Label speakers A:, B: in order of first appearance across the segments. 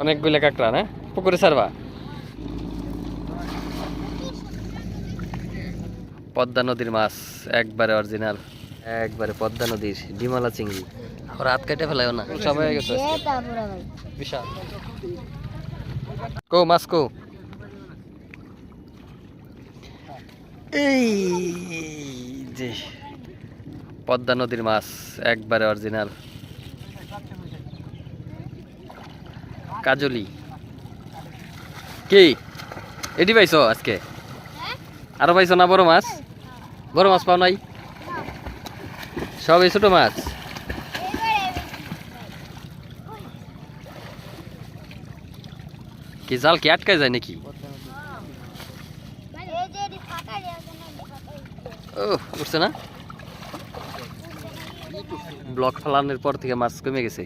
A: অনেকগুলো কাঁকড়া না পুকুরে ছাড়বা? পদ্মা নদীর মাছ একবারে অরিজিনাল, একবারে পদ্মা নদীর ডিমলা চিংড়ি। ওরা হাত কেটে ফেলায় না, সব হয়ে গেছে বিশাল। কো মাছ কো? এই যে পদ্মা নদীর মাছ একবারে অরিজিনাল কাজলি। কি এটি পাইছো আজকে? আরো পাইছো না বড় মাছ? বড় মাছ পাও নাই? সব এই ছোট মাছ। কি জাল কি আটকায় যায় নাকি? ও উঠছে না? ব্লক ফালানোর পর থেকে মাছ কমে গেছে।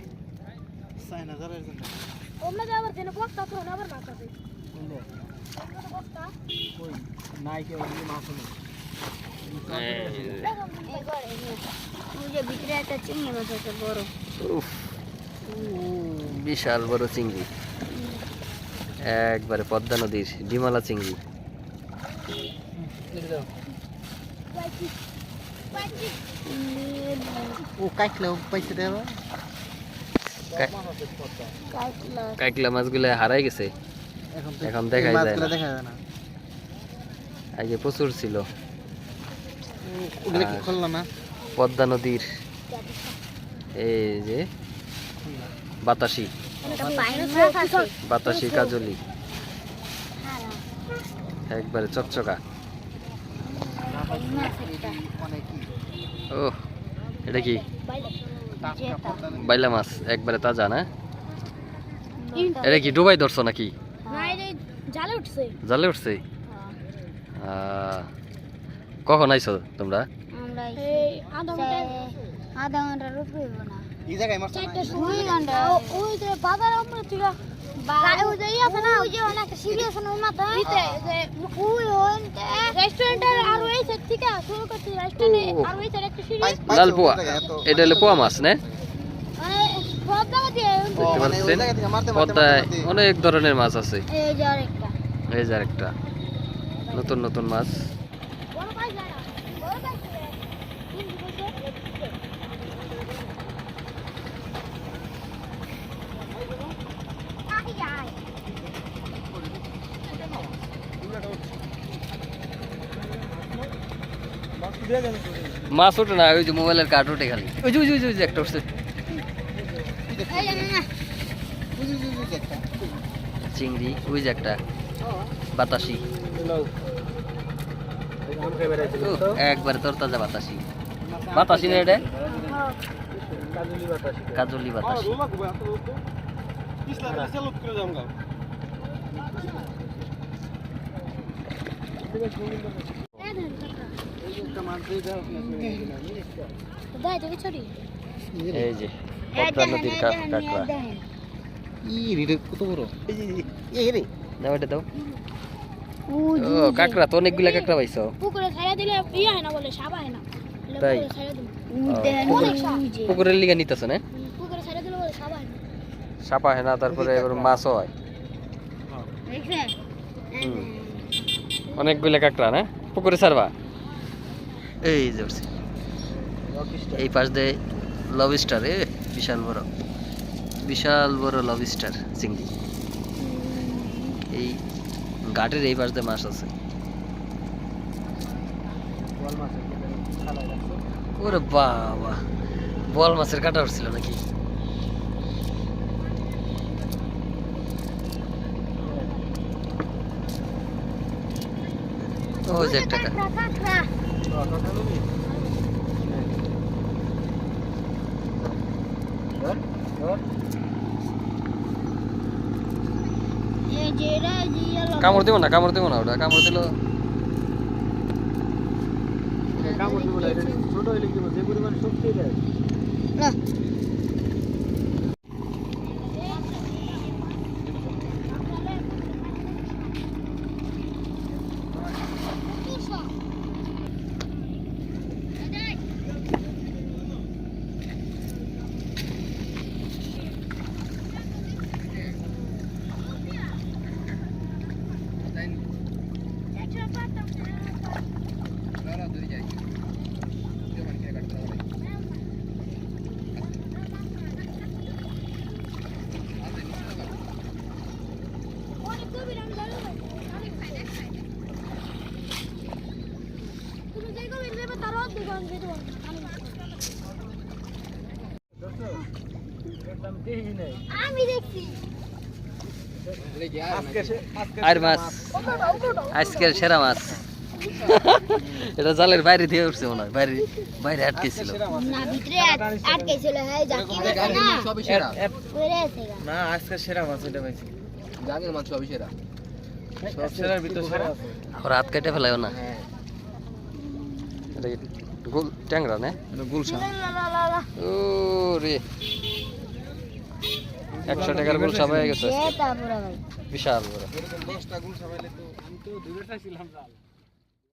A: বিশাল বড় চিংড়ি, একবারে পদ্মা নদীর ডিমলা চিংড়ি। কাইকলা মাছগুলো হারাই গেছে, এখন দেখা যায় না। আগে প্রচুর ছিল। পদ্মা নদীর এই যে বাতাসি, বাতাসি কাজলি একবারে চকচকা। ও এটা কি? বাইলা মাছ একবারে তাজা না? এটা কি ডুবাই ধরছো নাকি? জালে উঠছে। কখন আইছো তোমরা?
B: আধা ঘন্টার উপরে না।
A: লালপুয়া, এটা হলো পোয়া মাছ না? পদ্মায় অনেক ধরনের মাছ আছে। এই যে আরেকটা নতুন নতুন মাছ। মাছ ওঠে না, ওই যে মোবাইলের কার্ড ওঠে খালি। ওই যে ওই যে ওই যে একটা উঠছে চিংড়ি, ওই যে একটা বাতাসি, একবারে তোর তাজা বাতাসি। বাতাসি না এটা? কাজলি বাতাসি। এই যে পদ্মা নদীর কাঁকড়া। কত বড়! দাও এটা দাও। ও কাঁকড়া তো অনেকগুলা কাঁকড়া পাইছো।
B: পুকুরে ছেড়ে দিলে ইয়ে হয় না বলে, সাপ হয় না।
A: তাই পুকুরের লিগা নিতেছ না?
B: পুকুরে ছেড়ে দিলে বলে সাপ হয় না।
A: সাপা হয় না, তারপরে এবার মাছও হয়। অনেকগুলা কাঁকড়া না পুকুরে ছাড়বা? এই যে এই পাশ দিয়ে লবস্টার, বিশাল বড়, বিশাল বড় লবস্টার চিংড়ি। এই ঘাটের এই পাশ দিয়ে মাছ আছে। ওরে বাবা, বল মাছের কাটা উঠছিল নাকি? ওই যে একটা কামড় দিব না, কামড় দিব না, ওটা কামড় দিল ছোট হইলে কি যে পরিমাণ শক্তি দেয়।
B: আমি দেখছি
A: আর মাছ আজকের সেরা মাছ এটা জালের বাইরে দিয়ে উঠছে মনে হয় বাইরে বাইরে আটকেছিল
B: না ভিতরে আটকে ছিল হ্যাঁ জাকি দেখো না
C: সবই সেরা
B: পড়ে আছে গা
D: না আজকে সেরা মাছ এটা পাইছি
C: জাগের মাছ সবই সেরা
D: সব সেরার ভিতর সেরা আছে
A: আর হাত কেটে ফেলাইও না এটা কি গোল ট্যাংরা না
D: গুলশা
A: ও রে 100 টাকার গোল সব হয়ে গেছে
B: এটা পুরো ভাই
A: বিশাল বড়
D: এরকম 10টা গুলশা পাইলে তো আমি তো দূরে থাকছিলাম